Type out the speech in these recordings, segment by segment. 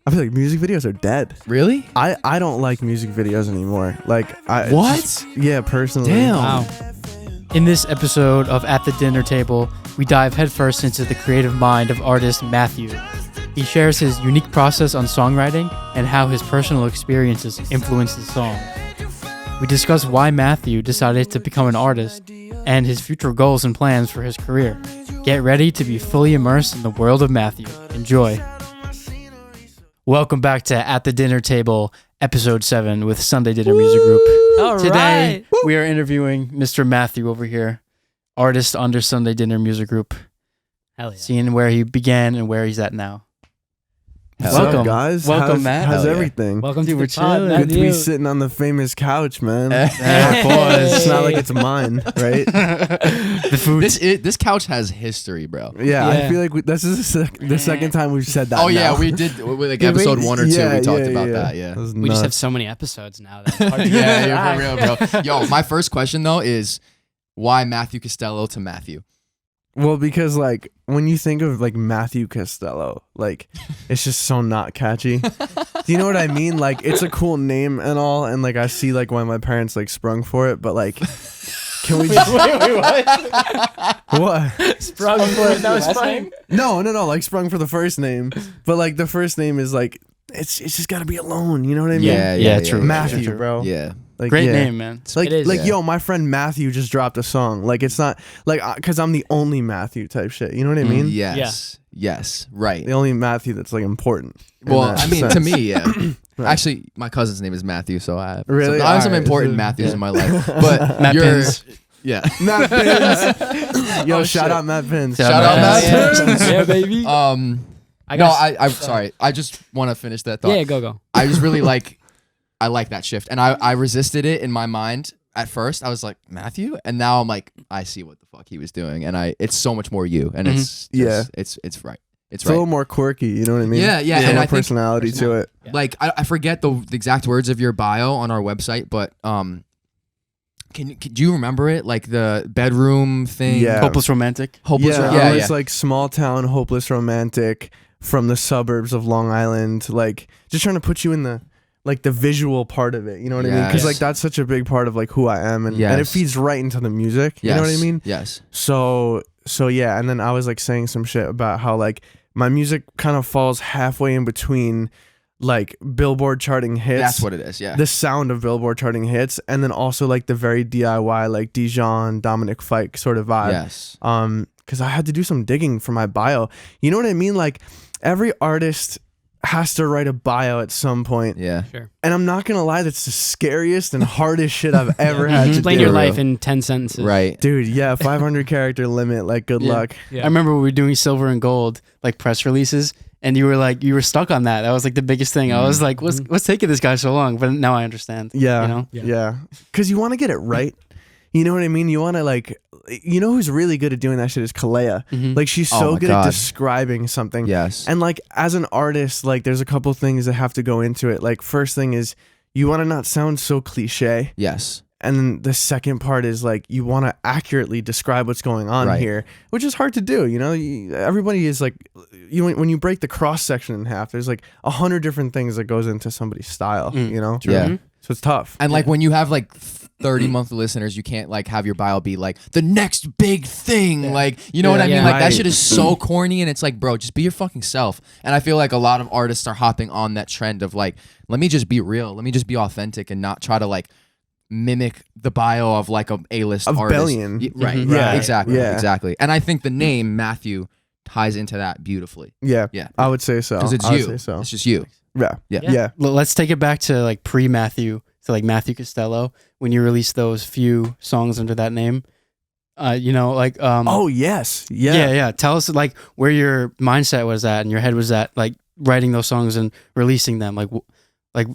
I feel like music videos are dead. Really? I don't like music videos anymore. Like What? Yeah, personally. Damn. Wow. In this episode of At the Dinner Table, we dive headfirst into the creative mind of artist Matthew. He shares his unique process on songwriting and how his personal experiences influence his song. We discuss why Matthew decided to become an artist and his future goals and plans for his career. Get ready to be fully immersed in the world of Matthew. Enjoy. Welcome back to At the Dinner Table, Episode 7 with Sunday Dinner Music Group. All Today, right. we are interviewing Mr. Matthew over here, artist under Sunday Dinner Music Group, Hell yeah. seeing where he began and where he's at now. What's Welcome. up, guys? Welcome, Matt. How's Hell yeah. everything? Welcome Dude, to we're the pod, chilling. Good to be Matthew. sitting on the famous couch, man. Yeah, boys. It's not like it's mine, right? The food. This couch has history, bro. Yeah, I Yeah. feel like this is the second time we've said that. Oh yeah, now. we did with like Did we? episode 1 or 2. Yeah, we talked yeah, about yeah. that. Yeah. That was We just have nuts. so many episodes now. That's hard to Yeah, you're for real, bro. Yo, my first question though is why Matthew Castello to Matthew? Well, because like when you think of like Matthew Castello, like it's just so not catchy. Do you know what I mean? Like it's a cool name and all, and like I see like why my parents like sprung for it, but like, can we just what? Sprung for it. That was funny. No, like sprung for the first name, but like the first name is like it's just got to be alone. You know what I mean? Yeah, true. Matthew, True. bro. Yeah. Like, Great yeah. name, man. Like, It is, like yeah. yo, my friend Matthew just dropped a song. Like, it's not like because I'm the only Matthew type shit. You know what I mean? Yes. Yes. Right. The only Matthew that's like important. in Well, that I mean, to sense. me, yeah. Right. Actually, my cousin's name is Matthew, so I have Really? I have some Alright, important so- Matthews yeah. in my life. But Matt you're, Pins. yeah. Matt Pins. Yo, Oh, shout shit. out Matt Pins. Shout Shout out Matt Yeah. Pins. Yeah, baby. No, I'm sorry. I just want to finish that thought. Yeah, go. I just really I like that shift, and I resisted it in my mind at first. I was like Matthew, and now I'm like I see what the fuck he was doing, and it's so much more you, and it's Yeah. it's right. It's It's a right. little more quirky. You know what I mean? Yeah, yeah, Some and more I think- personality to it. Yeah. Like I forget the exact words of your bio on our website, but can you remember it? Like the bedroom thing. Yeah. Hopeless Romantic. Hopeless. Yeah, Yeah, I yeah. was like small town, hopeless romantic from the suburbs of Long Island. Like just trying to put you in the like the visual part of it. You know what I mean? Because Yes. like that's such a big part of like who I am, and it Yes. feeds right into the music. You know what I Yes, mean? Yes. So yeah, and then I was like saying some shit about how like my music kind of falls halfway in between like Billboard charting hits. That's what it is. Yeah. The sound of Billboard charting hits, and then also like the very DIY like Dijon, Dominic Fike sort of vibe. Yes. Because I had to do some digging for my bio. You know what I mean? Like every artist has to write a bio at some point. Yeah. Sure. And I'm not gonna lie, that's the scariest and hardest shit I've ever had to Explain do. your real. life in 10 sentences. Right. Dude, yeah, 500 character limit. Like, good Yeah. luck. Yeah. I remember we were doing Silver and Gold, like press releases, and you were stuck on that. That was like the biggest thing. I was like, what's taking this guy so long? But now I understand. Yeah, You know? yeah. Because you want to get it right. You know what I mean? You want to like, you know who's really good at doing that shit is Kalea. Mhm. Like she's Oh so my good God. at describing something. Yes. And like as an artist, like there's a couple things that have to go into it. Like first thing is you want to not sound so cliche. Yes. And then the second part is like you want to accurately describe what's going on Right. here, which is hard to do. You know, everybody is like, when you break the cross section in half, there's like 100 different things that goes into somebody's style. Mm. You know, Yeah. Mhm. so it's tough. And like when you have like 30 monthly listeners, you can't like have your bio be like the next big thing. Like, you know what I mean? Yeah. Like that Right. shit is so corny, and it's like, bro, just be your fucking self. And I feel like a lot of artists are hopping on that trend of like, let me just be real. Let me just be authentic and not try to like mimic the bio of like a A-list Of artist. Billion. Right. Mhm. Yeah. Right. Exactly. Yeah. Exactly. And I think the name Matthew ties into that beautifully. Yeah, Yeah. I would say so. Because it's I would you. say so. It's just you. Yeah, Yeah. yeah. Let's take it back to like pre-Matthew, to like Matthew Castello, when you released those few songs under that name. You know, like Oh yes, yeah. yeah. Tell us like where your mindset was at and your head was at, like writing those songs and releasing them. Like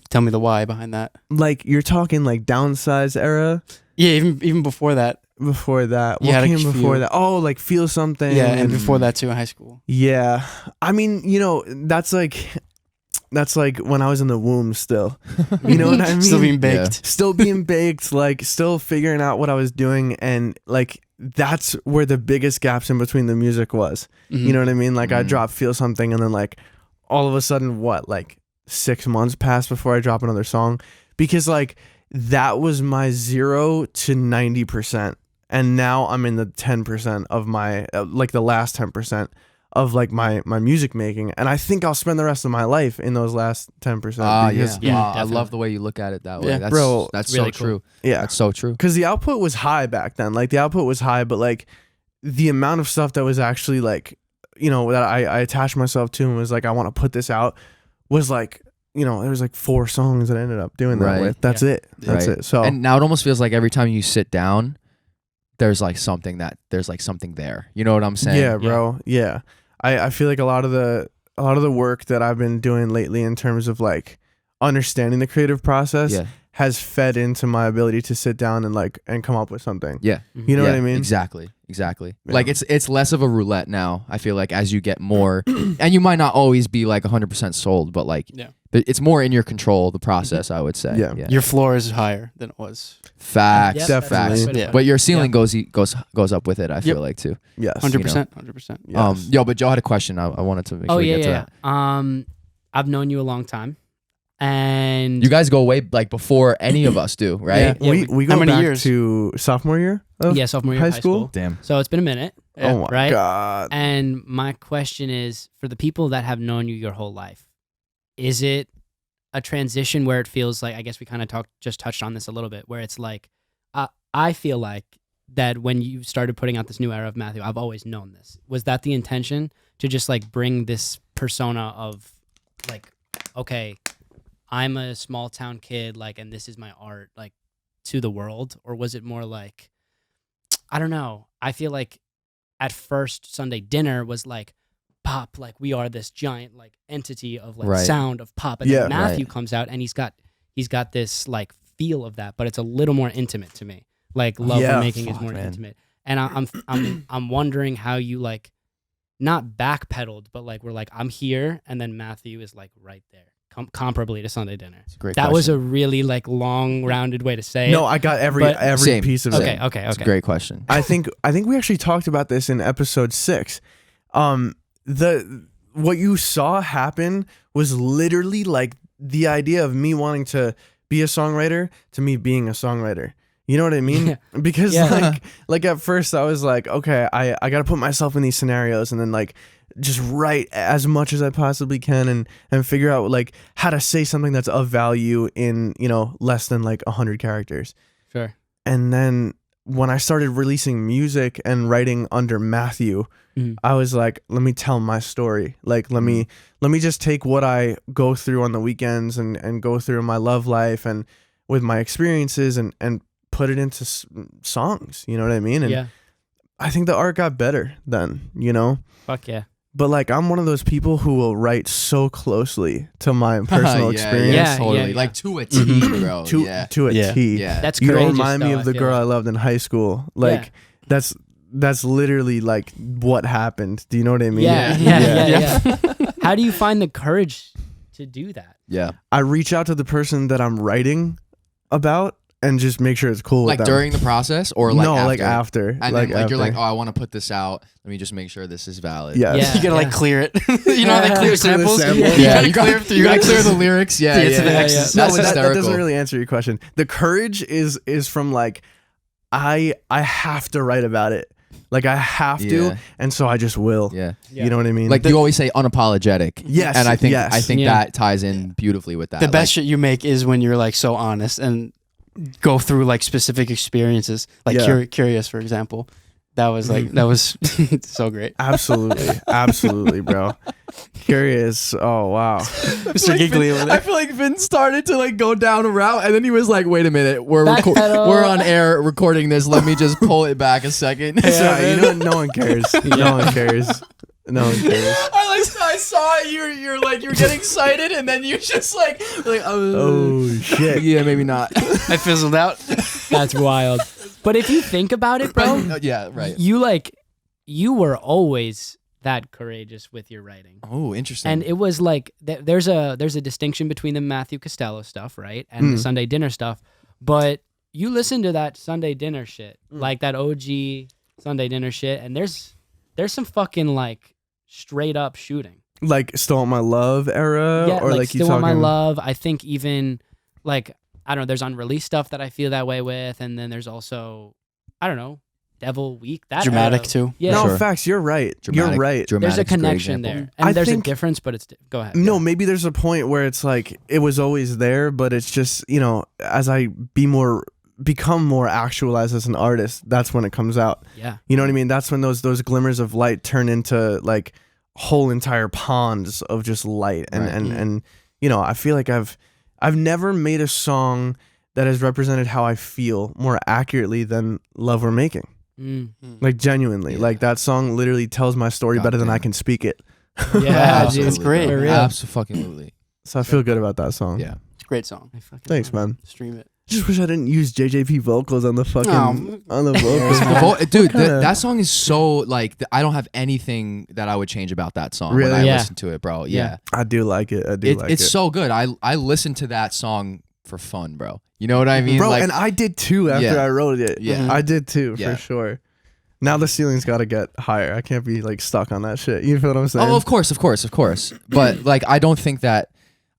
tell me the why behind that. Like you're talking like downsize era. Yeah, even before that. Before that, You what had a came before few. that? Oh, like feel something. Yeah, and before that too in high school. Yeah, I mean, you know, that's like when I was in the womb still. You know what I mean? Still being baked. Still being baked, like still figuring out what I was doing, and like that's where the biggest gaps in between the music was. Mhm. You know what I mean? Like I Mhm. dropped feel something, and then like all of a sudden, what? Like 6 months pass before I drop another song, because like that was my 0 to 90%, and now I'm in the 10% of my like the last 10% of like my music making, and I think I'll spend the rest of my life in those last 10%. Because, Yeah, Wow, I definitely. love the way you look at it that way. Yeah, That's, bro, that's really so cool. true. yeah, That's so true. because the output was high back then. Like the output was high, but like the amount of stuff that was actually like, you know, that I attached myself to and was like, I want to put this out, was like, you know, there was like 4 songs that I ended up doing that Right. with. That's it. That's Right. it. So And now it almost feels like every time you sit down, there's like something there. You know what I'm saying? yeah, bro. Yeah. I feel like a lot of the work that I've been doing lately in terms of like understanding the creative process Yeah. has fed into my ability to sit down and come up with something. Yeah. You know Yeah, what I mean? Exactly. Yeah. Like it's less of a roulette now. I feel like as you get more, and you might not always be like 100% sold, but like Yeah. it's more in your control, the process, I would say. Yeah. Your floor is higher than it was. Facts. Yep, Definitely. that's a good Yeah. point. But your ceiling goes up with it, I feel like too. Yes. 100%. 100%. Yes. Yo, but Joe had a question. I wanted to make sure we get to that. I've known you a long time, and You guys go way like before any of us do, right? Yeah. we go How many back years? to sophomore year of yeah, sophomore year high of high school. Damn. So it's been a minute. Oh my right? god. And my question is, for the people that have known you your whole life, is it a transition where it feels like, I guess we kind of just touched on this a little bit, where it's like, I feel like that when you started putting out this new era of Matthew, I've always known this. Was that the intention, to just like bring this persona of like, okay, I'm a small town kid, like, and this is my art, like, to the world? Or was it more like, I don't know. I feel like at first Sunday Dinner was like pop, like we are this giant like entity of like Right. sound of pop, and Yeah. then Matthew Right. comes out and he's got this like feel of that, but it's a little more intimate to me. Like Love Yeah. We're Making is Fuck, more man. intimate, and I'm wondering how you like not backpedaled, but like we're like, I'm here, and then Matthew is like right there, comparably to Sunday Dinner. It's a great That was a question. really like long rounded way to say No, it. I got every But- Same. piece of Okay, it. okay, It's a okay. great question. I think we actually talked about this in episode 6. What you saw happen was literally like the idea of me wanting to be a songwriter to me being a songwriter. You know what I mean? Yeah. Because Yeah. like at first I was like, okay, I got to put myself in these scenarios and then like just write as much as I possibly can and figure out like how to say something that's of value in, you know, less than like 100 characters. Sure. And then when I started releasing music and writing under Matthew, Mhm. I was like, let me tell my story. Like, let me just take what I go through on the weekends and go through in my love life and with my experiences and put it into songs. You know what I mean? And Yeah. I think the art got better then, you know? Fuck yeah. But like, I'm one of those people who will write so closely to my personal experience. Yeah, totally. yeah. Like to a T, bro. To yeah. to a Yeah. T. Yeah. That's You courageous. don't remind me though, of the I feel girl I like. loved in high school. Like that's literally like what happened. Do you know what I mean? Yeah, yeah. How do you find the courage to do that? Yeah. I reach out to the person that I'm writing about and just make sure it's cool Like with them. during the process or like no, after? like after. And like then like you're like, after. oh, I want to put this out. Let me just make sure this is valid. Yes. Yeah. You gotta like clear it. You know how they clear Clear the samples? sample. Yeah, You you gotta got you got to clear the lyrics. Yeah, Get to the yeah. X's. No, That's but that hysterical. doesn't really answer your question. The courage is from like I have to write about it. Like I have Yeah. to, and so I just will. Yeah. You know what I mean? Like you always say unapologetic. Yes, And I think yes. yeah. Yeah. ties in beautifully with that. The best Like, shit you make is when you're like so honest and go through like specific experiences, like Yeah. Curious, for example. That was like that was so great. Absolutely, bro. Curious. Oh wow. Mr. Giggly over I there. feel like Vin started to like go down a route, and then he was like, "Wait a minute, we're Backpedal. we're on air recording this. Let me just pull it back a second." It's all right. You know what? No one cares. No one cares. No one cares. I saw it. You're like you're getting excited, and then you just like Oh shit. yeah, maybe not. I fizzled out. That's wild. But if you think about it, bro, Yeah, right. you were always that courageous with your writing. Oh, interesting. And it was like there's a distinction between the Matthew Castello stuff, right, and the Sunday Dinner stuff. But you listen to that Sunday Dinner shit, like that OG Sunday Dinner shit, and there's some fucking like straight up shooting. Like Still Want My Love era, Yeah, or like Still you Want talking? My Love. I think even like I don't know. There's unreleased stuff that I feel that way with, and then there's also I don't know, Devil Week. That Dramatic era. too. Yeah, No, Sure. facts. You're right. You're right. there's a Dramatic's a great connection example. there, and I there's a think- difference, but it's go ahead. No, Yeah. maybe there's a point where it's like it was always there, but it's just, you know, as I become more actualized as an artist, that's when it comes out. Yeah. You know what I mean? That's when those glimmers of light turn into like whole entire ponds of just light. And Right. and you know, I feel like I've never made a song that has represented how I feel more accurately than Love We're Making. Mm. Like genuinely. Yeah. Like that song literally tells my story better than I can speak it. Yeah, Wow, dude. that's great. For real. Absolutely. So I feel good about that song. Yeah. It's a great song. I fucking Thanks, love it. man. Stream it. Just wish I didn't use JJP vocals on the fucking on the vocals. Dude, kinda- that song is so like I don't have anything that I would change about that song Really? when I Yeah. listen to it, bro. Yeah. Yeah, I do like it. I do like it's it. so good. I listen to that song for fun, bro. You know what I mean, Bro, like, and I did too after Yeah. I wrote it. Yeah. I did too, Yeah. for sure. Now the ceiling's got to get higher. I can't be like stuck on that shit. You feel what I'm saying? oh, of course. But like, I don't think that.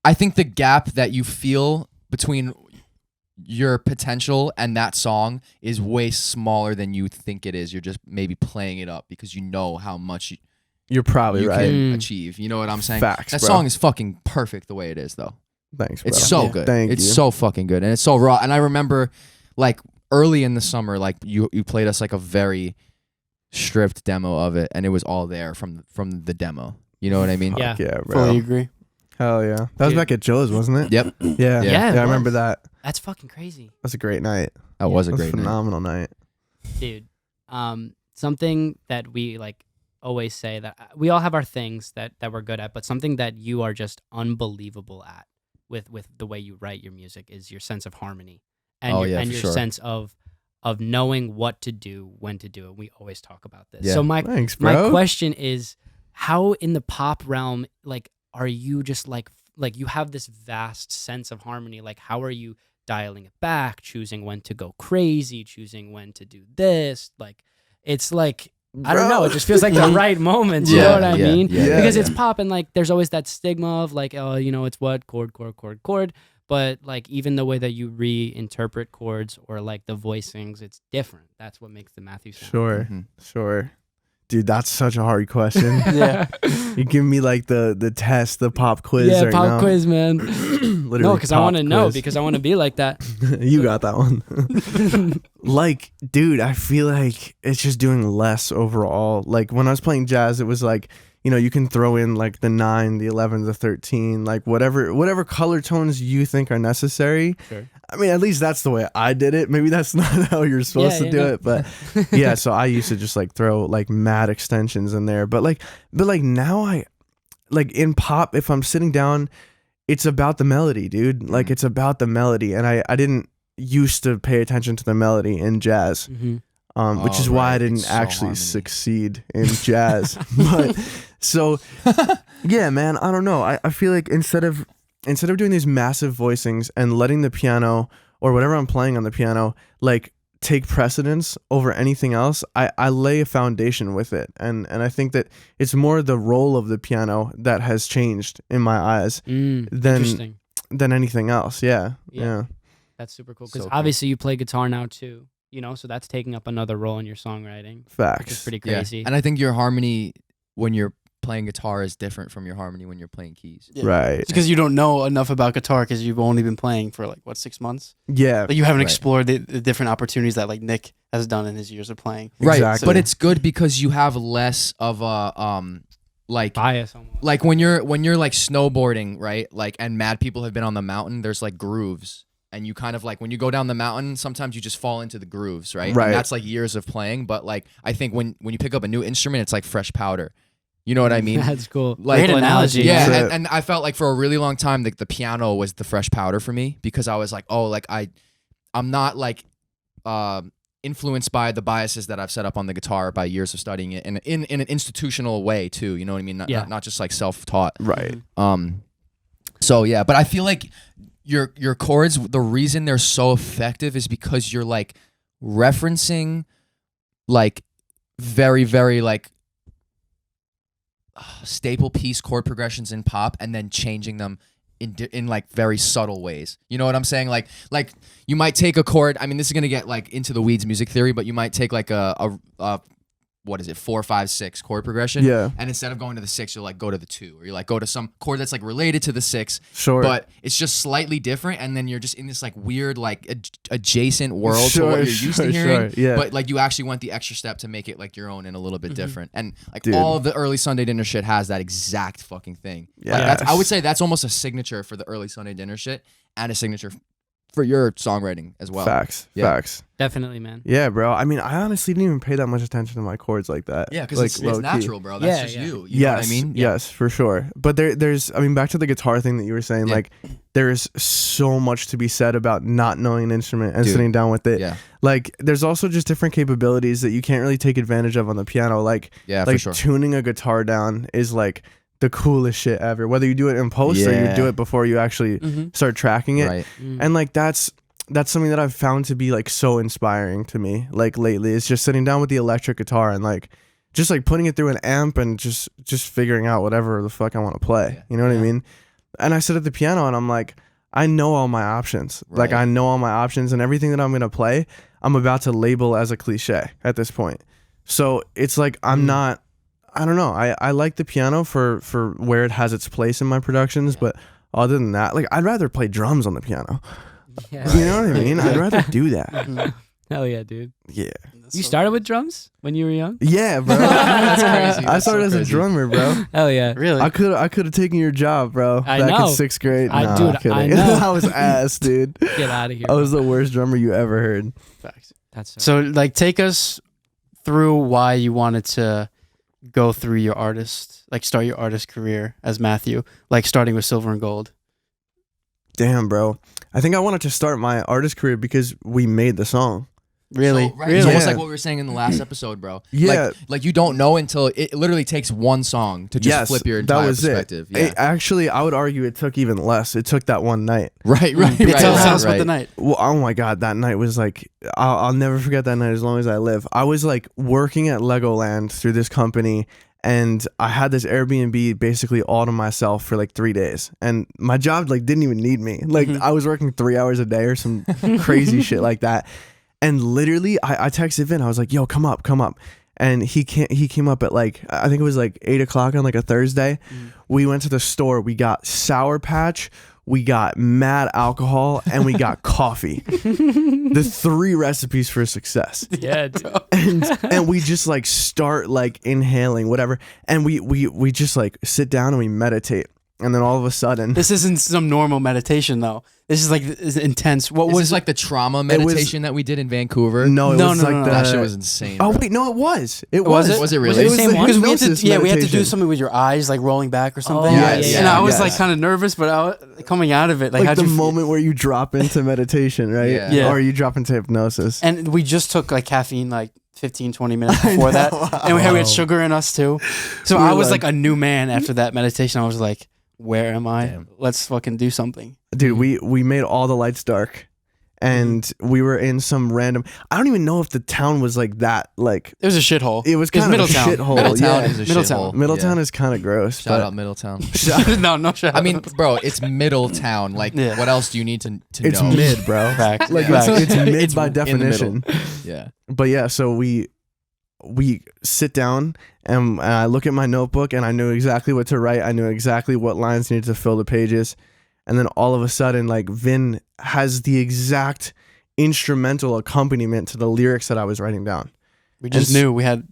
I think the gap that you feel between your potential and that song is way smaller than you think it is. You're just maybe playing it up because you know how much You're probably you right. can Mm. achieve. You know what I'm saying? Facts, That bro. song is fucking perfect the way it is, though. Thanks, bro. It's so Yeah. good. Thank it's you. so fucking good, and it's so raw. And I remember, like early in the summer, like you played us like a very stripped demo of it, and it was all there from the demo. You know what I mean? Yeah. Yeah, bro. Fully agree. Hell yeah. That was Dude. back at Joe's, wasn't it? Yep. Yeah. Yeah, it I remember was. that. That's fucking crazy, That was a great night. That was a That was a great night. phenomenal night. dude. Something that we like always say that we all have our things that we're good at, but something that you are just unbelievable at with the way you write your music is your sense of harmony and Oh, your, yeah, and for your sure. sense of knowing what to do, when to do it. We always talk about this. Yeah. So my Thanks, bro. question is, how in the pop realm, like, are you just like you have this vast sense of harmony? Like, how are you dialing it back, choosing when to go crazy, choosing when to do this? Like, it's like, I don't know. It just feels like the right moment. You know what I mean? Yeah. Because it's pop, and like, there's always that stigma of like, oh, you know, it's what chord. But like, even the way that you reinterpret chords or like the voicings, it's different. That's what makes the Matthew sound. Sure. Mhm. Sure. Dude, that's such a hard question. Yeah. You give me like the test, the pop quiz Yeah, right pop now. quiz, man. Literally No, because I pop want to know, quiz. because I want to be like that. You got that one. Like, dude, I feel like it's just doing less overall. Like when I was playing jazz, it was like, you know, you can throw in like the 9, the 11, the 13, like whatever color tones you think are necessary. Sure. I mean, at least that's the way I did it. Maybe that's not how you're supposed to do it, but yeah, so I used to just like throw like mad extensions in there. But now I like in pop, if I'm sitting down, it's about the melody, dude. Like it's about the melody. And I didn't used to pay attention to the melody in jazz. Mhm. Which Oh, is why I right. didn't It's so actually harmony. succeed in jazz. But so yeah, man, I don't know. I feel like instead of doing these massive voicings and letting the piano or whatever I'm playing on the piano like take precedence over anything else, I lay a foundation with it. And I think that it's more the role of the piano that has changed in my eyes Interesting. than anything else. Yeah. Yeah. That's super cool. Because So cool. obviously you play guitar now too, you know, so that's taking up another role in your songwriting, which is Facts. pretty Yeah. crazy. And I think your harmony when you're playing guitar is different from your harmony when you're playing keys. Yeah. Right. It's because you don't know enough about guitar because you've only been playing for like what 6 months. Yeah. Like you haven't Right. explored the different opportunities that like Nick has done in his years of playing. Right. Exactly. But it's good because you have less of a like Bias almost. like when you're like snowboarding, right? Like and mad people have been on the mountain, there's like grooves. And you kind of like when you go down the mountain, sometimes you just fall into the grooves, right? Right. And that's like years of playing. But like I think when you pick up a new instrument, it's like fresh powder. You know what I mean? That's cool. Like Great analogy. yeah, That's it. and I felt like for a really long time, the piano was the fresh powder for me because I was like, oh, like I'm not like influenced by the biases that I've set up on the guitar by years of studying it, and in an institutional way too. You know what I mean? Not just like self-taught. Right. So yeah, but I feel like your chords, the reason they're so effective is because you're like referencing like very, very like staple piece chord progressions in pop and then changing them in like very subtle ways. You know what I'm saying? Like you might take a chord. I mean, this is gonna get like into the weeds music theory, but you might take like a what is it, 4, 5, 6 chord progression. Yeah. And instead of going to the 6, you'll like go to the 2, or you like go to some chord that's like related to the 6. Sure. But it's just slightly different, and then you're just in this like weird like adjacent world to what you're used to hearing. Yeah. But like you actually went the extra step to make it like your own and a little bit different. And like Dude. all of the early Sunday dinner shit has that exact fucking thing. Like Yes. I would say that's almost a signature for the early Sunday dinner shit, and a signature for your songwriting as well. Facts. Yeah. Facts. Definitely, man. Yeah, bro. I mean, I honestly didn't even pay that much attention to my chords like that. Yeah, because like, it's low-key. natural, bro. That's just you. You Yes, know what I mean? Yes, for sure. But there's, I mean, back to the guitar thing that you were saying, Yeah. like, there's so much to be said about not knowing an instrument and Dude. sitting down with it. Yeah. Like, there's also just different capabilities that you can't really take advantage of on the piano. Like, Yeah, like for sure. tuning a guitar down is like the coolest shit ever. Whether you do it in post or you Yeah. do it before you actually start tracking it. Right. And like that's something that I've found to be like so inspiring to me like lately. It's just sitting down with the electric guitar and like just like putting it through an amp and just figuring out whatever the fuck I want to play. Yeah. You know what I mean? And I sit at the piano and I'm like, I know all my options. Like Right. I know all my options, and everything that I'm going to play, I'm about to label as a cliche at this point. So it's like I'm not, I don't know. I like the piano for where it has its place in my productions, but other than that, like I'd rather play drums on the piano. Yeah. You know what I mean? I'd rather do that. Hell yeah, dude. Yeah. You started with drums when you were young? Yeah, bro. That's crazy. I That's started so as a crazy. drummer, bro. Hell yeah. Really? I could have taken your job, bro. I back know. in 6th grade. I- Nah, dude, I'm kidding. I know. I was ass, dude. Get out of here. I was the worst drummer you ever heard. That's So, like, take us through why you wanted to go through your artist, like, start your artist career as Matthew, like starting with Silver and Gold. Damn, bro. I think I wanted to start my artist career because we made the song. Really? So, right, Really? It's almost Yeah. like what we were saying in the last episode, bro. Yeah. Like you don't know until it literally takes one song to just Yes, flip your that entire was perspective. it. Yeah. Actually, I would argue it took even less. It took that one night. Right, right, Tell right. us about right. the night. Well, oh my God, that night was like, I'll never forget that night as long as I live. I was like working at Legoland through this company, and I had this Airbnb basically all to myself for like 3 days. And my job like didn't even need me. Like I was working 3 hours a day or some crazy shit like that. And literally I texted Vin, I was like, yo, come up. And he came up at like, I think it was like 8 o'clock on like a Thursday. We went to the store, we got Sour Patch, we got mad alcohol, and we got coffee. The 3 recipes for success. yeah, dude. And we just like start like inhaling whatever, and we just like sit down and we meditate, and then all of a sudden This isn't some normal meditation, though. This is like is intense. What Is was this like the trauma was- meditation that we did in Vancouver? no, it No, was no, like no, no. the, That shit was insane. oh bro. wait, no, it was Was it? Was it really? It was Same the one? because we had to hypnosis we had to do meditation. something with your eyes like rolling back or something. Oh, Yes, yeah, And I was yes. like kind of nervous, but coming out of it, like, like how'd the you feel? moment where you drop into meditation, right? Yeah. Yeah. Or you drop into hypnosis. And we just took like caffeine like 15, 20 minutes before that. And we had sugar in us too. So We were I was like- like a new man after that meditation. I was like, where am I? Damn. Let's fucking do something. Dude, we made all the lights dark, and we were in some random, I don't even know if the town was like that, like It was a shithole. it was It's kind of a Middletown. shithole. Middletown yeah. is a Middletown. shithole. Middletown Yeah. is kind of gross. Shout but out Middletown. no shut I up. mean, bro, it's Middletown. Like, Yeah. what else do you need to it's know? mid, bro. Facts. Like Facts. it's mid It's by in the definition. Yeah. But yeah, so we sit down and I look at my notebook and I knew exactly what to write. I knew exactly what lines needed to fill the pages. And then all of a sudden, like Vin has the exact instrumental accompaniment to the lyrics that I was writing down. We just and s- knew we had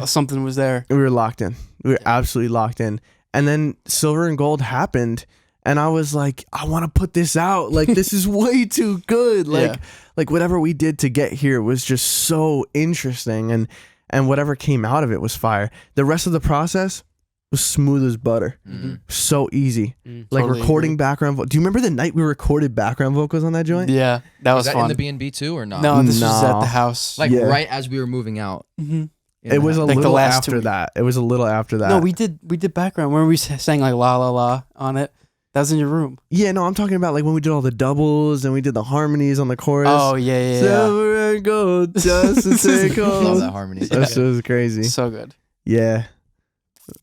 something was there. We were locked in. We were absolutely locked in. And then Silver and Gold happened, and I was like, I want to put this out. Like, this is way too good. Like, Yeah. like whatever we did to get here was just so interesting, and whatever came out of it was fire. The rest of the process was smooth as butter. Mhm. So easy. Like Totally recording background. Do you remember the night we recorded background vocals on that joint? Yeah, that was Was that fun. in the B&B too or not? No, this was at No. the house. Like Yeah. right as we were moving out. Mhm. It was a Like the little last 2 after weeks. that. It was a little after that. No, we did background where we sang like la la la on it. That was in your room. Yeah, no, I'm talking about like when we did all the doubles and we did the harmonies on the chorus. Oh yeah. Silver and gold, just to take Love hold. that harmony. That shit was crazy. So good. Yeah.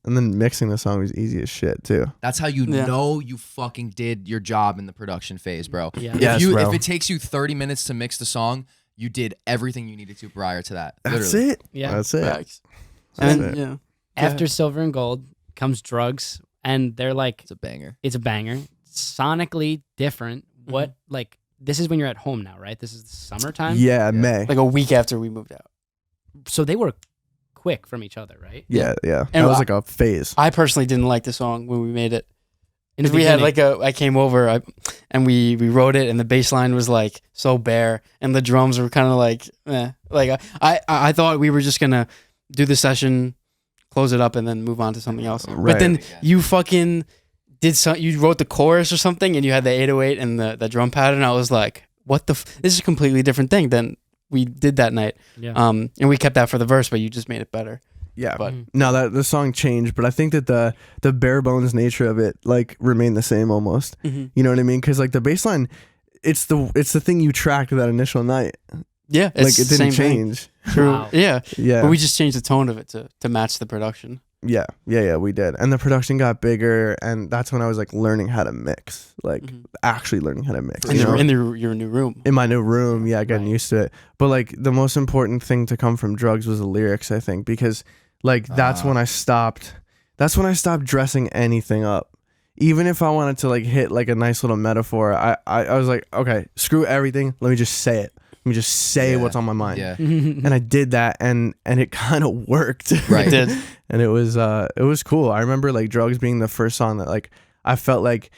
And then mixing the song was easy as shit too. That's how you Yeah. know you fucking did your job in the production phase, bro. Yeah. Yes, If bro. it takes you 30 minutes to mix the song, you did everything you needed to prior to that. That's Literally. it. Yeah. That's it. Facts. That's And it. yeah. After Silver and Gold comes Drugs, and they're like, It's a banger. it's a banger, sonically different. Mm-hmm. What like this is when you're at home now, right? This is the summertime. Yeah, May. Like a week after we moved out. So they were quick from each other, right? Yeah. And That was I- like a phase. I personally didn't like the song when we made it. In the We had beginning. I came over and we wrote it, and the bass line was like so bare, and the drums were kind of like, eh. Like I thought we were just gonna do the session, close it up, and then move on to something else. Right. But then you fucking you wrote the chorus or something, and you had the 808 and the drum pattern. I was like, what the? This is a completely different thing than we did that night. Yeah. And we kept that for the verse, but you just made it better. Yeah. But No, that the song changed, but I think that the bare bones nature of it like remained the same almost. You know what I mean? Because like the bass line, it's the thing you tracked that initial night. yeah, Like it's it the same didn't thing. change. True. Wow. Yeah. Yeah. But we just changed the tone of it to match the production. Yeah, we did. And the production got bigger, and that's when I was like learning how to mix, like actually learning how to mix. In, you know? your new room. In my new room, yeah, getting Right. used to it. But like the most important thing to come from Drugs was the lyrics, I think, because like that's when I stopped. That's when I stopped dressing anything up. Even if I wanted to like hit like a nice little metaphor, I was like, okay, screw everything. Let me just say it. Let me just say Yeah. what's on my mind. Yeah. And I did that, and it kind of worked. Right. It did. And it was cool. I remember like Drugs being the first song that like I felt like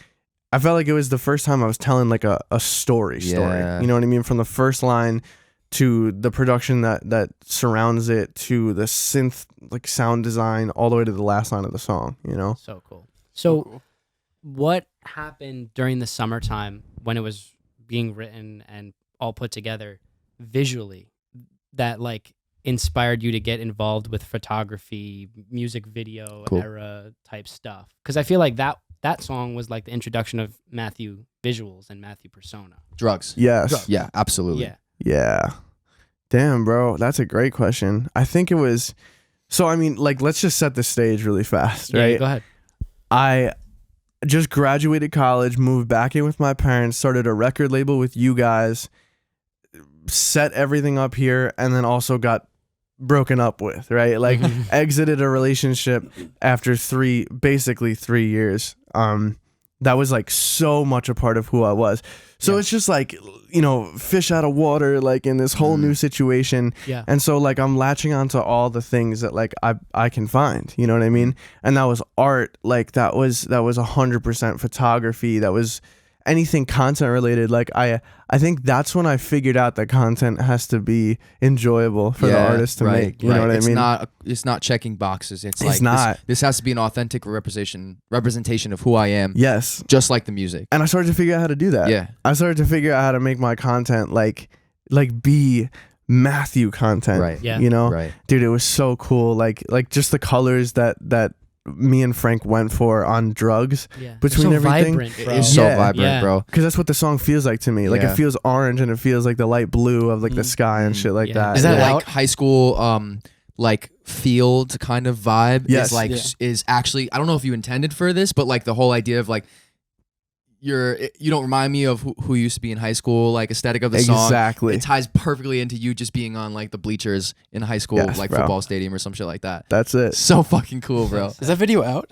it was the first time I was telling like a story. Yeah. You know what I mean? From the first line to the production that surrounds it, to the synth like sound design, all the way to the last line of the song, you know? So cool. So what happened during the summertime when it was being written and all put together visually that like inspired you to get involved with photography, music video Cool. era type stuff? Because I feel like that song was like the introduction of Matthew visuals and Matthew persona. Drugs. Yes. Yeah, absolutely. Yeah. Yeah. Damn, bro. That's a great question. I think it was, so I mean, like, let's just set the stage really fast, Yeah, right? go ahead. I just graduated college, moved back in with my parents, started a record label with you guys, set everything up here, and then also got broken up with, right? Like exited a relationship after basically 3 years. That was like so much a part of who I was. So it's just like, you know, fish out of water, like in this whole new situation. Yeah. And so like I'm latching onto all the things that like I can find, you know what I mean? And that was art, like that was 100% photography, that was anything content related. Like I think that's when I figured out that content has to be enjoyable for the artist to make. You know what I mean? It's not checking boxes. It's It's like not. This has to be an authentic representation of who I am. Yes. Just like the music. And I started to figure out how to do that. Yeah. I started to figure out how to make my content like be Matthew content. Right. Yeah. You know? Right. Dude, it was so cool. Like just the colors that me and Frank went for on Drugs Yeah. between so everything. vibrant, bro. It's so Yeah. vibrant, Yeah. bro. Because that's what the song feels like to me. Like Yeah. it feels orange and it feels like the light blue of like the sky and shit like Yeah. that. Is that yeah. out? Like high school like field kind of vibe Yes. is like Yeah. is actually, I don't know if you intended for this, but like the whole idea of like you don't remind me of who used to be in high school, like aesthetic of the song. Exactly. It ties perfectly into you just being on like the bleachers in high school, Yes, like bro. football stadium or some shit like that. That's it. So fucking cool, bro. Is that video out?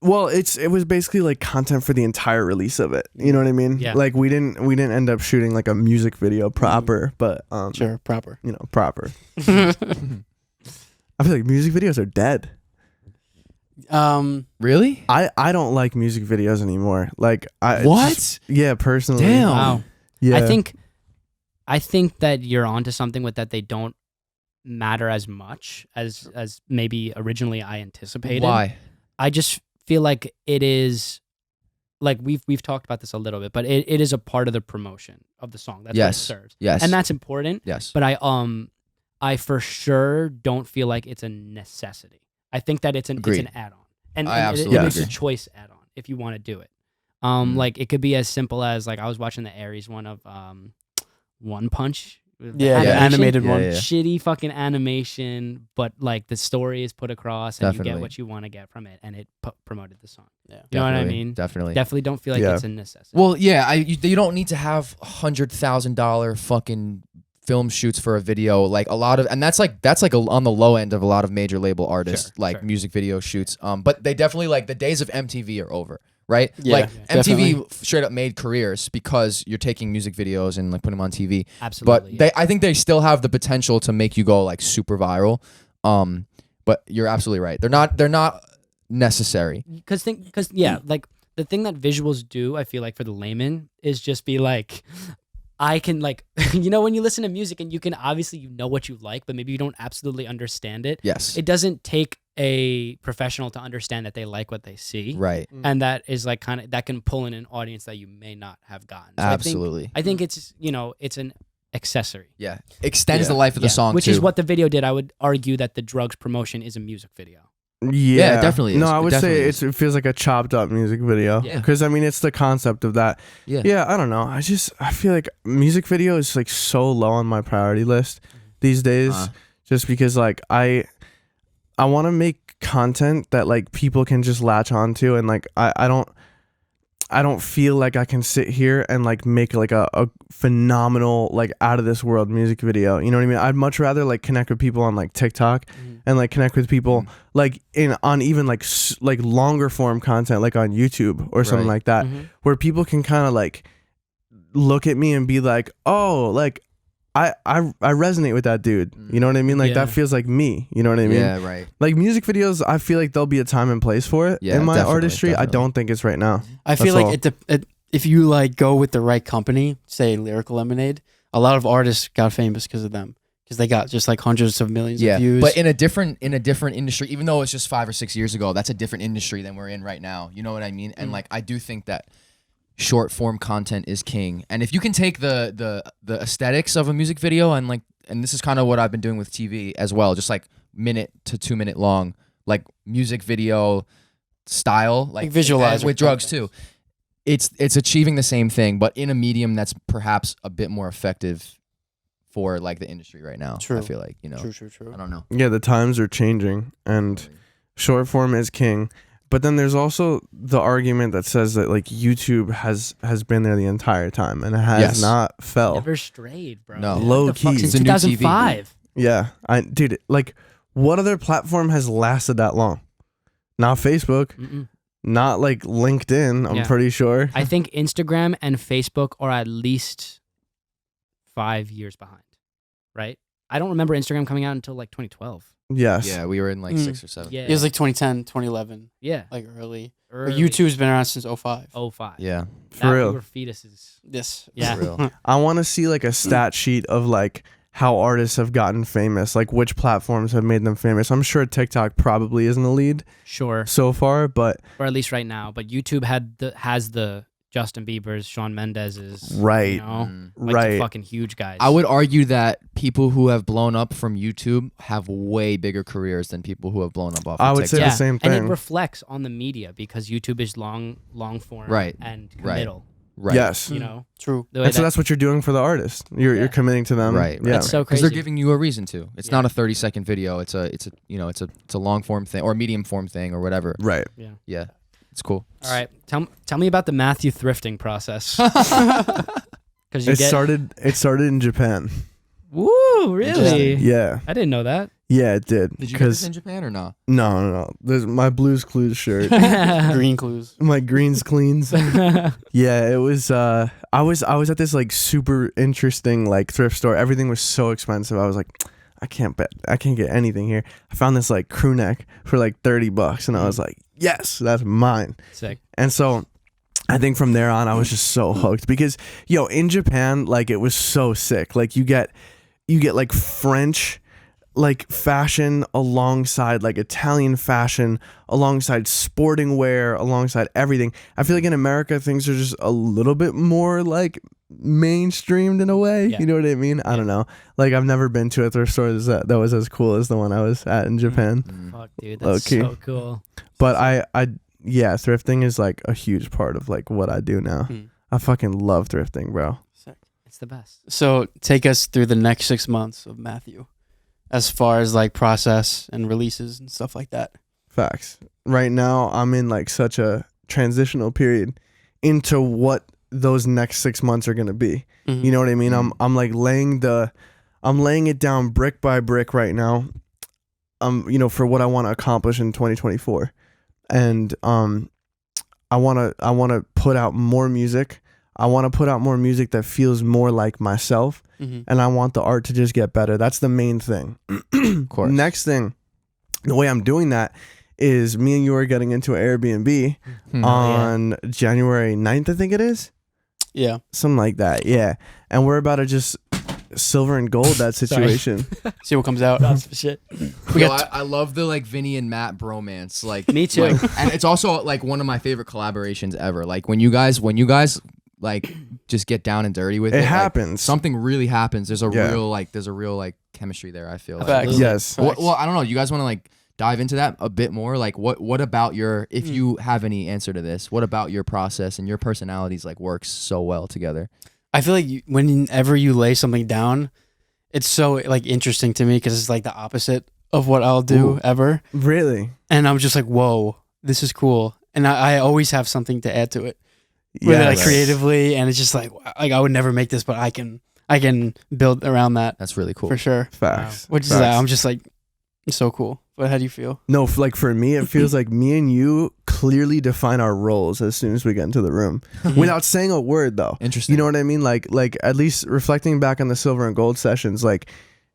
Well, it was basically like content for the entire release of it. You know what I mean? Yeah. Like we didn't end up shooting like a music video proper, but Sure, proper. you know, proper. I feel like music videos are dead. Really? I don't like music videos anymore. Like What? Yeah, personally. Damn. Wow. Yeah. I think that you're onto something with that. They don't matter as much as maybe originally I anticipated. Why? I just feel like it is like we've talked about this a little bit, but it is a part of the promotion of the song. That's Yes. what it serves. Yes. And that's important. Yes. But I for sure don't feel like it's a necessity. I think that it's an Agreed. add-on. And, I and absolutely it, it's a agree. choice add-on if you want to do it. Mm. Like it could be as simple as like I was watching the Aries one of One Punch. Yeah, the animated one. Shitty fucking animation, but like the story is put across and you Definitely. get what you want to get from it, and it promoted the song. Yeah. You know what I mean? Definitely. Definitely don't feel like Yeah. it's a necessity. Well, yeah, you don't need to have $100,000 fucking film shoots for a video. Like a lot of, and that's like on the low end of a lot of major label artists, Sure, like sure. music video shoots. But they definitely like the days of MTV are over. Right? Yeah, like yeah. Definitely. MTV straight up made careers because you're taking music videos and like putting them on TV. Absolutely. But I think they still have the potential to make you go like super viral. But you're absolutely right. They're not necessary. because like the thing that visuals do, I feel like for the layman is just be like, I can like, you know, when you listen to music and you can obviously you know what you like, but maybe you don't absolutely understand it. Yes. It doesn't take a professional to understand that they like what they see. Right. And that is like kind of that can pull in an audience that you may not have gotten. So Absolutely. I think it's, you know, it's an accessory. Yeah. Extends Yeah. the life of the song which too. is what the video did. I would argue that the drugs promotion is a music video. Yeah, it definitely is. No, I It would definitely say it feels like a chopped up music video. Yeah. Because I mean, it's the concept of that. Yeah. Yeah, I don't know. I feel like music video is like so low on my priority list these days, just because like I want to make content that like people can just latch onto, and like I don't feel like I can sit here and like make like a phenomenal like out of this world music video. You know what I mean? I'd much rather like connect with people on like TikTok and like connect with people like on even like like longer form content like on YouTube or something Right. like that, where people can kind of like look at me and be like, oh, like I resonate with that dude. You know what I mean? Like Yeah. that feels like me. You know what I mean? Yeah, right. Like music videos, I feel like there'll be a time and place for it Yeah, in my definitely, artistry. I definitely. don't think it's right now. I feel That's like if you like go with the right company, say Lyrical Lemonade, a lot of artists got famous because of them, because they got just like hundreds of millions Yeah, of views. but in a different industry, even though it's just 5 or 6 years ago, that's a different industry than we're in right now. You know what I mean? And like I do think that short form content is king. And if you can take the aesthetics of a music video and this is kind of what I've been doing with TV as well, just like minute to 2 minute long, like music video style, like visualizer and with drugs too. It's achieving the same thing, but in a medium that's perhaps a bit more effective for like the industry right now. True. I feel like, you know, True. I don't know. Yeah, the times are changing and short form is king. But then there's also the argument that says that like YouTube has been there the entire time and it has Yes. not fell. Never strayed, bro. No. What Low the fuck, key. since It's a new TV. 2005. Yeah, dude, like what other platform has lasted that long? Not Facebook, Mm-mm. not like LinkedIn, I'm Yeah. pretty sure. I think Instagram and Facebook are at least 5 years behind, right? I don't remember Instagram coming out until like 2012. Yes. Yeah, we were in like 6 or 7. Yeah. It was like 2010, 2011, yeah. like early. But Early YouTube's been around since 05. 05. Yeah. For That real. we were fetuses. Yes. Yeah. For real. I want to see like a stat sheet of like how artists have gotten famous, like which platforms have made them famous. I'm sure TikTok probably isn't the lead Sure. so far, but Or at least right now. But YouTube has the Justin Bieber's, Shawn Mendes's. Right. You know? Mm. Like right. the fucking huge guys. I would argue that people who have blown up from YouTube have way bigger careers than people who have blown up off of I would say TikTok. the same And thing. it reflects on the media because YouTube is long form Right. and Right. committal. Right. Yes. You know? True. The way And so that- that's what you're doing for the artist. You're Yeah. committing to them. Right, right. Yeah. That's so Because crazy. they're giving you a reason to. It's Yeah. not a 30-second video. It's a long form thing or medium form thing or whatever. Right. Yeah. It's cool. All right. Tell me about the Matthew thrifting process. Because you It get started in Japan. Woo, really? Interesting. Yeah. I didn't know that. Yeah, it did. Did you get this 'Cause- in Japan or not? No. There's my Blues Clues shirt. Green clues. My greens cleans. Yeah, it was I was at this like super interesting like thrift store. Everything was so expensive. I was like, I can't get anything here. I found this like crew neck for like $30 and I was like, yes, that's mine. Sick. And so I think from there on I was just so hooked because in Japan like it was so sick. Like you get like French like fashion alongside like Italian fashion, alongside sporting wear, alongside everything. I feel like in America things are just a little bit more like mainstreamed in a way. Yeah. You know what I mean? I don't know. Like I've never been to a thrift store that was as cool as the one I was at in Japan. Fuck, dude, that's Low-key. so cool. But yeah, thrifting is like a huge part of like what I do now. I fucking love thrifting, bro. Sick. It's the best. So take us through the next 6 months of Matthew, as far as like process and releases and stuff like that. Facts. Right now, I'm in like such a transitional period into what those next 6 months are gonna be. Mhm. You know what I mean? I'm like laying it down brick by brick right now. You know, for what I want to accomplish in 2024, and I wanna put out more music. I want to put out more music that feels more like myself, Mhm. and I want the art to just get better. That's the main thing. Of course. Next thing, the way I'm doing that is me and you are getting into an Airbnb on January 9th, I think it is. Yeah. Something like that, yeah. And we're about to just silver and gold that situation. See what comes out. That's the shit. Yo, I love the like Vinny and Matt bromance. Like Me too. like- and it's also like one of my favorite collaborations ever. Like when you guys like just get down and dirty with it. It like, happens. something really happens. There's a Yeah. real chemistry there. I feel like. Facts. Yes. Well, I don't know. You guys want to like dive into that a bit more? Like what about your, if you have any answer to this, what about your process and your personalities like works so well together? I feel like whenever you lay something down, it's so like interesting to me because it's like the opposite of what I'll do Ooh. ever. Really? And I'm just like, whoa, this is cool. And I always have something to add to it. Whether like Yes. creatively, and it's just like I would never make this, but I can build around that That's really cool. for sure. Facts. Which is Facts. I'm just like, it's so cool. But how do you feel? No, like for me, it feels like me and you clearly define our roles as soon as we get into the room, without saying a word though. Interesting. You know what I mean? Like at least reflecting back on the silver and gold sessions, like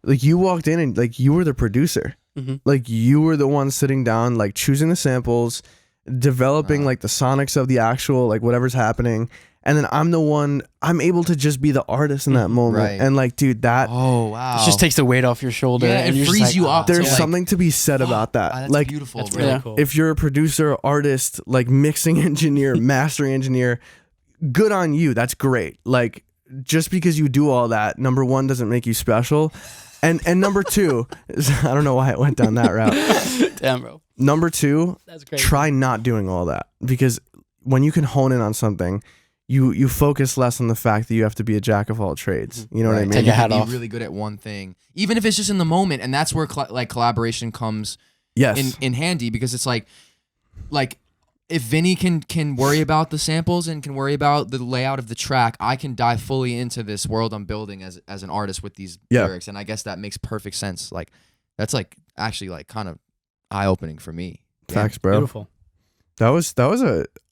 you walked in and like you were the producer, Mhm. like you were the one sitting down, like choosing the samples, developing like the sonics of the actual like whatever's happening, and then I'm able to just be the artist in that moment, Right. and like dude, that Oh wow. It just takes the weight off your shoulder. Yeah, and it you're just frees like, you ah. up. there's So, like, something to be said about that. That's Like beautiful, That's bro. really Yeah. cool. if you're a producer, artist, like mixing engineer, mastering engineer, good on you. That's great. Like just because you do all that, number one, doesn't make you special. And number two, I don't know why it went down that route. Damn, bro. Number two, That's great. try not doing all that, because when you can hone in on something, you focus less on the fact that you have to be a jack of all trades. You know what I Right. mean? Take You your hat can be off. really good at one thing, even if it's just in the moment, and that's where like collaboration comes Yes. in handy, because it's like if Vinny can worry about the samples and can worry about the layout of the track, I can dive fully into this world I'm building as an artist with these Yeah. lyrics, and I guess that makes perfect sense. Like that's like actually like kind of eye opening for me. Yeah. Facts, bro. Beautiful. That was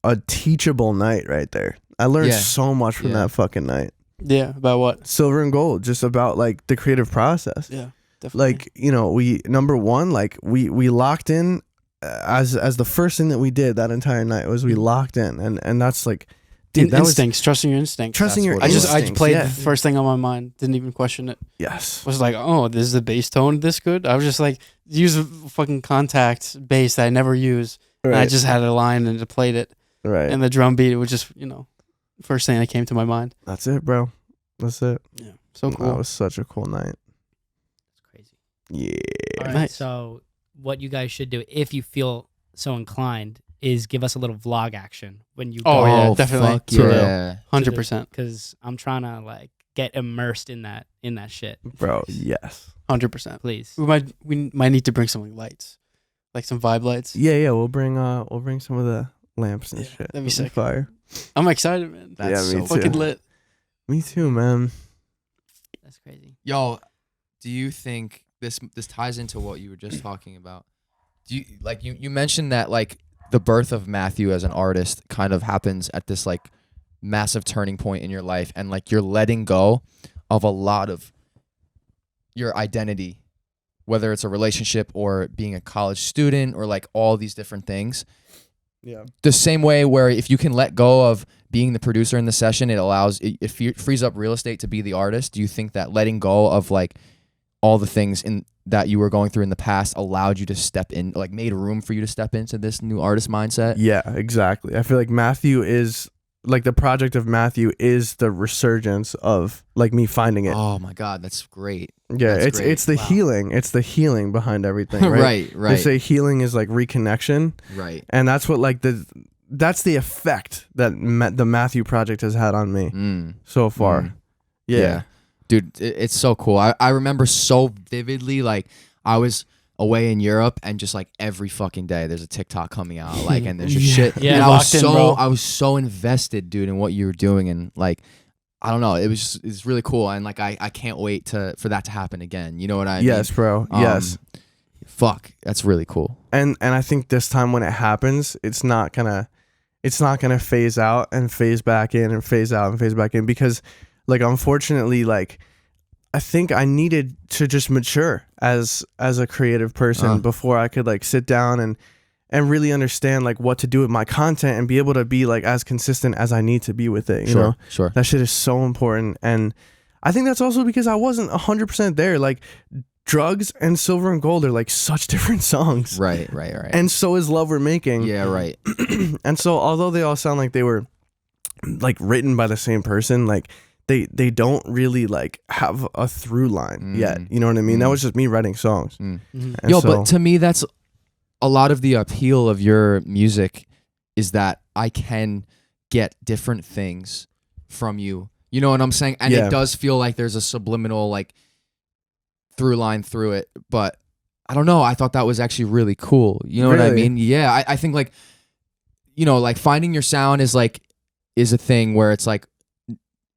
a teachable night right there. I learned Yeah. so much from Yeah. that fucking night. Yeah, about what? Silver and gold, just about like the creative process. Yeah, definitely. Like, you know, we number one, like we locked in as the first thing that we did that entire night was we locked in, and that's like, dude, that instincts, trusting your instincts. trusting That's your what I it just was. I instincts, played yeah. the first thing on my mind. Didn't even question it. Yes. Was like, oh, this is the bass tone this good? I was just like, use a fucking contact bass that I never use. And I Right. just had a line and it played it. Right. And the drum beat, it was just, first thing that came to my mind. That's it, bro. That's it. Yeah. So That cool. was such a cool night. That's crazy. Yeah. All right. Nice. So what you guys should do, if you feel so inclined, is give us a little vlog action when you Oh, go yeah, definitely. Fuck For real. yeah. 100%. because I'm trying to like get immersed in that shit. Bro, yes. 100%. Please. We might need to bring some lights. Like some vibe lights. Yeah, we'll bring some of the lamps and Yeah, shit. that'd be It'll sick. Fire. I'm excited, man. That's Yeah, so me too. Fucking lit. Me too, man. That's crazy. Yo, do you think this ties into what you were just talking about? Do you mentioned that like the birth of Matthew as an artist kind of happens at this like massive turning point in your life, and like you're letting go of a lot of your identity, whether it's a relationship or being a college student or like all these different things. Yeah. The same way where if you can let go of being the producer in the session, it frees up real estate to be the artist. Do you think that letting go of like all the things that you were going through in the past allowed you to step in, like made room for you to step into this new artist mindset? Yeah, exactly. I feel like Matthew is like the project of Matthew is the resurgence of like me finding it. Oh my God, that's great. Yeah, That's great. it's the Wow. healing. It's the healing behind everything, right? right. They say healing is like reconnection, Right. and that's what like that's the effect that the Matthew project has had on me Mm. so far. Mm. Yeah. Dude, it's so cool. I remember so vividly, like I was away in Europe and just like every fucking day there's a TikTok coming out, like, and there's just shit. Yeah. And Locked in, bro. I was so invested, dude, in what you were doing, and like, I don't know, it's really cool, and like I can't wait for that to happen again. You know what I mean? Yes, bro. Yes. Fuck, that's really cool. And I think this time when it happens, it's not gonna phase out and phase back in and phase out and phase back in, because like unfortunately, like I think I needed to just mature as a creative person before I could like sit down and really understand like what to do with my content and be able to be like as consistent as I need to be with it. You know, Sure. that shit is so important. And I think that's also because I wasn't 100% there. Like Drugs and Silver and Gold are like such different songs. Right. And so is Love We're Making. Yeah, right. And so although they all sound like they were like written by the same person, like they don't really like have a through line yet. You know what I mean? That was just me writing songs. And Yo, so, but to me, that's a lot of the appeal of your music, is that I can get different things from you. You know what I'm saying? And it does feel like there's a subliminal like through line through it. But I don't know. I thought that was actually really cool. You know what I mean? Yeah. I think like, you know, like finding your sound is a thing where it's like,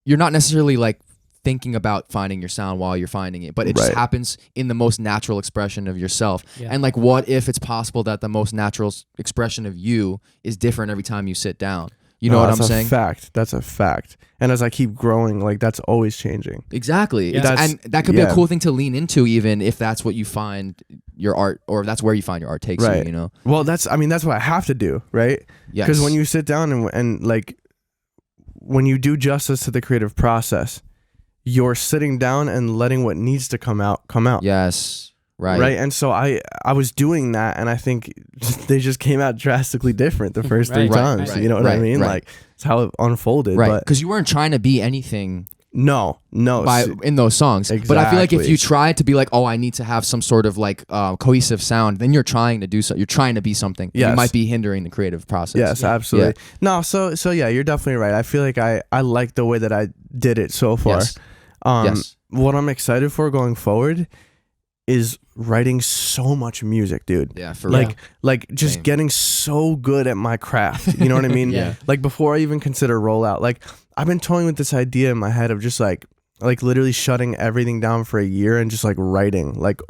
you're not necessarily like thinking about finding your sound while you're finding it, but it just happens in the most natural expression of yourself. Yeah. And like, what if it's possible that the most natural expression of you is different every time you sit down? You know what I'm saying? That's a fact. And as I keep growing, like that's always changing. Exactly. Yeah. And that could be a cool thing to lean into, even if that's what you find your art, or if that's where you find your art takes you, you know? Well, that's what I have to do, right? Yes. Because when you sit down and like, when you do justice to the creative process, you're sitting down and letting what needs to come out. Yes. Right. Right. And so I was doing that, and I think they just came out drastically different the first three times. You know what I mean? Like it's how it unfolded. Right. But Because you weren't trying to be anything no. in those songs. Exactly. But I feel like if you try to be like, oh, I need to have some sort of like cohesive sound, then you're trying to do so. You're trying to be something. Yes. You might be hindering the creative process. Yes, absolutely. Yeah. No, so yeah, you're definitely right. I feel like I like the way that I did it so far. Yes. What I'm excited for going forward is writing so much music, dude. Yeah, for real. Like just Same. getting so good at my craft. You know what I mean? Yeah. Like before I even consider rollout, like I've been toying with this idea in my head of just like literally shutting everything down for a year and just like writing like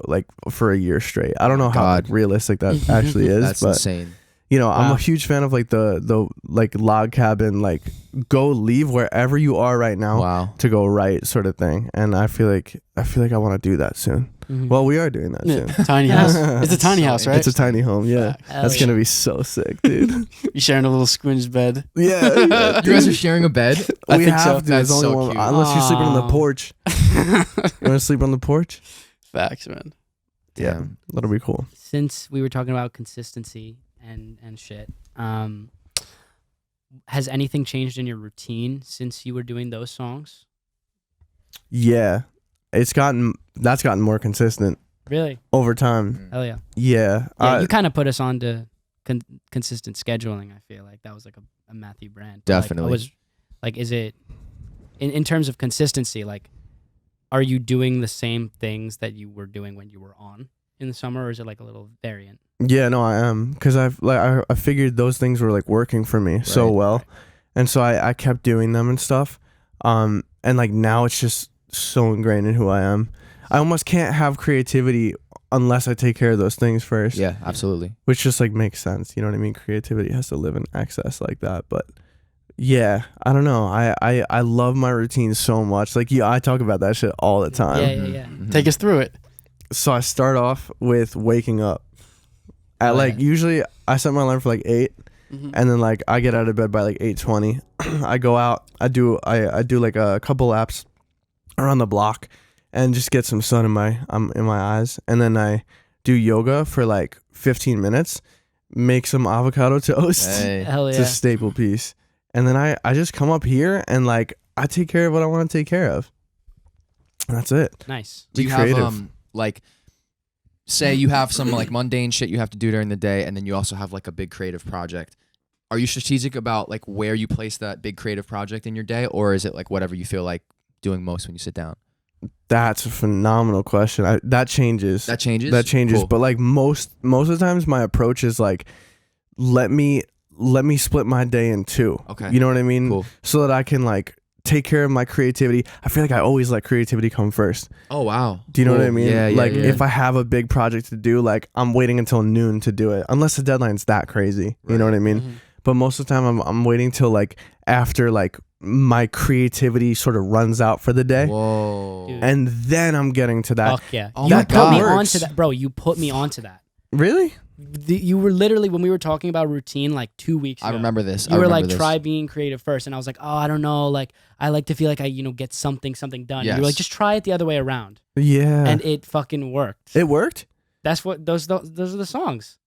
for a year straight. I don't know how like, realistic that actually is. That's but insane. you know, I'm a huge fan of like the like log cabin, like go leave wherever you are right now to go write sort of thing. And I feel like I want to do that soon. Well, we are doing that soon. Tiny house. It's a tiny house, right? It's a tiny home, yeah. That's gonna be so sick, dude. You sharing a little squinch bed. Yeah. You guys are sharing a bed? We think have so. to. That's There's only so one, cute. unless you're sleeping on the porch. You want to sleep on the porch? Facts, man. Yeah, Damn. that'll be cool. Since we were talking about consistency and shit, has anything changed in your routine since you were doing those songs? Yeah, that's gotten more consistent Really? over time. Hell yeah. Yeah. Yeah, you kind of put us on to consistent scheduling. I feel like that was like a Matthew brand. But, Definitely. Is it in terms of consistency? Like, are you doing the same things that you were doing when you were on in the summer, or is it like a little variant? Yeah, no, I am, because I figured those things were like working for me so well, and so I kept doing them and stuff. And like now it's just so ingrained in who I am. I almost can't have creativity unless I take care of those things first. Yeah, absolutely. Which just like makes sense. You know what I mean? Creativity has to live in excess like that. But yeah, I don't know. I love my routine so much. Like I talk about that shit all the time. Yeah. Mm-hmm. Take us through it. So I start off with waking up at usually I set my alarm for like 8, and then like I get out of bed by like 8:20. I go out. I do like a couple laps around the block and just get some sun in my eyes, and then I do yoga for like 15 minutes, make some avocado toast. Hey. Hell yeah. It's a staple piece. And then I just come up here and like I take care of what I want to take care of. And that's it. Nice. Do you creative. have like, say you have some like mundane shit you have to do during the day, and then you also have like a big creative project. Are you strategic about like where you place that big creative project in your day, or is it like whatever you feel like doing most when you sit down? That's a phenomenal question. That changes. That changes. That changes. Cool. But like most of the times, my approach is like, let me split my day in two. Okay. You know what I mean? Cool. So that I can like take care of my creativity. I feel like I always let creativity come first. Oh wow. Do you know what I Cool. mean? Yeah, like yeah. if I have a big project to do, like I'm waiting until noon to do it, unless the deadline's that crazy. You know what I mean? Mhm. But most of the time, I'm waiting till like after like my creativity sort of runs out for the day, Whoa. Dude. and then I'm getting to that. Fuck yeah. Oh you my put God. me Works. onto that, bro. You put me onto that. Really? You were literally, when we were talking about routine like 2 weeks ago. I remember this. You were like, try being creative first. And I was like, oh, I don't know. Like, I like to feel like I, get something done. Yes. You were like, just try it the other way around. Yeah. And it fucking worked. it worked. That's what, those are the songs.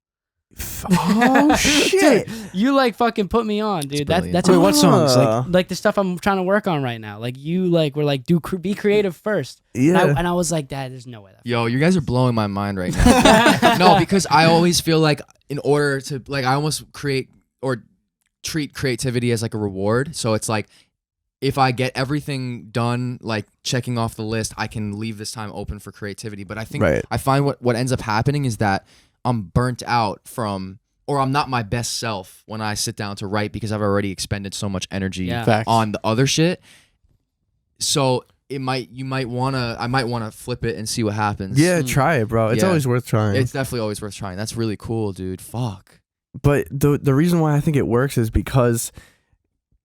Oh shit! Dude, you like fucking put me on, dude. brilliant. That's Wait, what songs? like the stuff I'm trying to work on right now. Like you like were like be creative first. Yeah. And I was like, Dad, there's no way that. Yo, you guys are blowing my mind right now. No, because I always feel like in order to like I almost create or treat creativity as like a reward. So it's like if I get everything done, like checking off the list, I can leave this time open for creativity. But I think Right. I find what ends up happening is that I'm burnt out from, or I'm not my best self when I sit down to write because I've already expended so much energy Yeah. Facts. on the other shit. So I might wanna flip it and see what happens. Yeah, try it, bro. It's Yeah. always worth trying. It's definitely always worth trying. That's really cool, dude. Fuck. But the reason why I think it works is because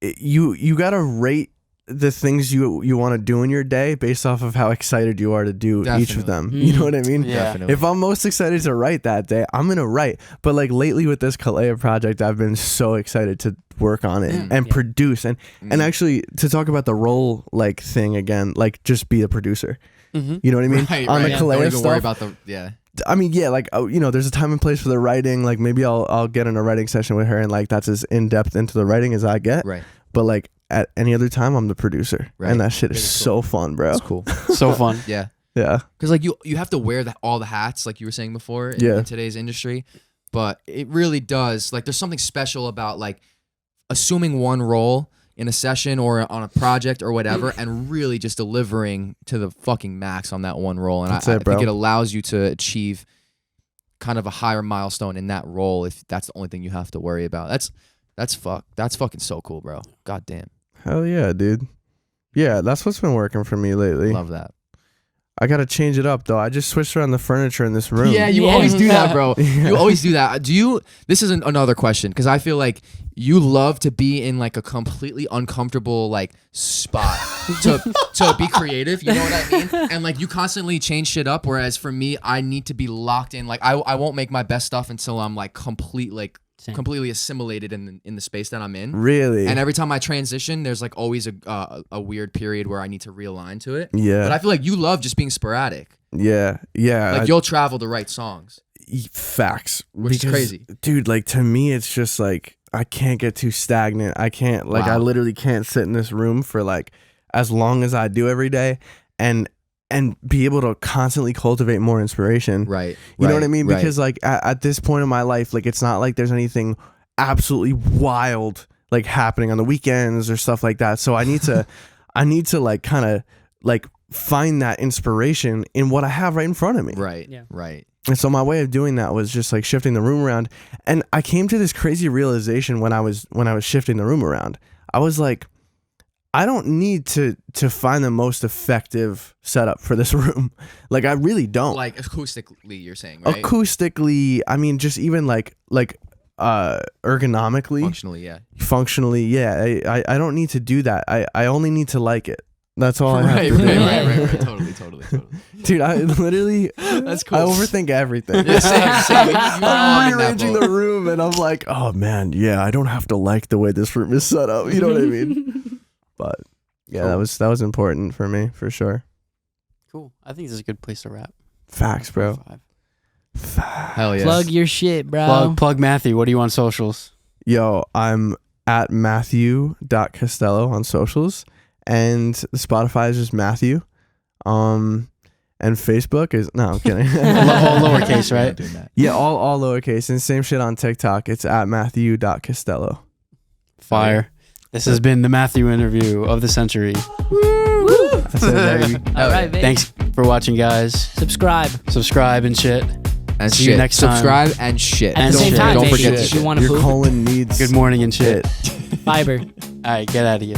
you gotta rate the things you want to do in your day based off of how excited you are to do each of them. Definitely. You know what I mean? Yeah. Definitely. If I'm most excited to write that day, I'm gonna write. But like lately with this Castello project, I've been so excited to work on it and Yeah. produce and actually to talk about the role like thing again, like just be a producer. Mhm. You know what I mean? Right, On right. the Yeah. Castello Don't even worry stuff. about the I mean, yeah, like there's a time and place for the writing. Like maybe I'll get in a writing session with her, and like that's as in depth into the writing as I get. right. But like at any other time, I'm the producer, Right. and that shit is Really so fun, bro. That's cool. So fun. Yeah. Yeah, Because like you have to wear all the hats, like you were saying before, Yeah. in today's industry. But it really does. Like there's something special about like assuming one role in a session or on a project or whatever, and really just delivering to the fucking max on that one role. And That's I it, bro. think it allows you to achieve kind of a higher milestone in that role if that's the only thing you have to worry about. That's fucking so cool, bro. God damn. hell yeah, dude. Yeah, that's what's been working for me lately. Love that. I gotta change it up though. I just switched around the furniture in this room. Yeah, you Yeah. always do that, bro. Yeah. You always do that. This is another question because I feel like you love to be in like a completely uncomfortable like spot to be creative. You know what I mean? And like you constantly change shit up. Whereas for me, I need to be locked in. Like I won't make my best stuff until I'm like Same. completely assimilated in the space that I'm in. Really? And every time I transition, there's like always a weird period where I need to realign to it. yeah, But I feel like you love just being sporadic. yeah. Like you'll travel to write songs. Facts, Which is crazy. dude. Like to me, it's just like I can't get too stagnant. I can't like I Wow. literally can't sit in this room for like as long as I do every day, and be able to constantly cultivate more inspiration. Right. You know what I mean? Right. Because like at this point in my life, like it's not like there's anything absolutely wild like happening on the weekends or stuff like that. So I need to like kind of like find that inspiration in what I have right in front of me. Right. Yeah. Right. And so my way of doing that was just like shifting the room around. And I came to this crazy realization when I was shifting the room around. I was like, I don't need to find the most effective setup for this room. Like I really don't. Like acoustically, you're saying, right? Acoustically, I mean, just even like ergonomically, Functionally, yeah. I don't need to do that. I only need to like it. That's all I have Right, to do. right. Totally. Dude, I literally That's cool. I overthink everything. Yeah, same. You are I'm in that rearranging boat. the room and I'm like, oh man, yeah, I don't have to like the way this room is set up. You know what I mean? But yeah, Cool. that was important for me for sure. Cool. I think this is a good place to wrap. Facts, bro. 5. Hell yes. Plug your shit, bro. Plug Matthew. What do you on socials? Yo, I'm at Matthew.Castello on socials, and the Spotify is just Matthew. And Facebook is no, I'm kidding. All lowercase, right? Doing that. Yeah, all lowercase, and same shit on TikTok. It's at Matthew.Castello. Fire. This has been the Matthew interview of the century. Woo! That's it, baby. All right, baby. Thanks for watching, guys. Subscribe And shit. And See shit. you next time. Subscribe and shit. at the Don't same shit. time. Don't baby. forget the If shit. you want to Your poop, colon needs Good morning and shit. it. fiber. All right, get out of here.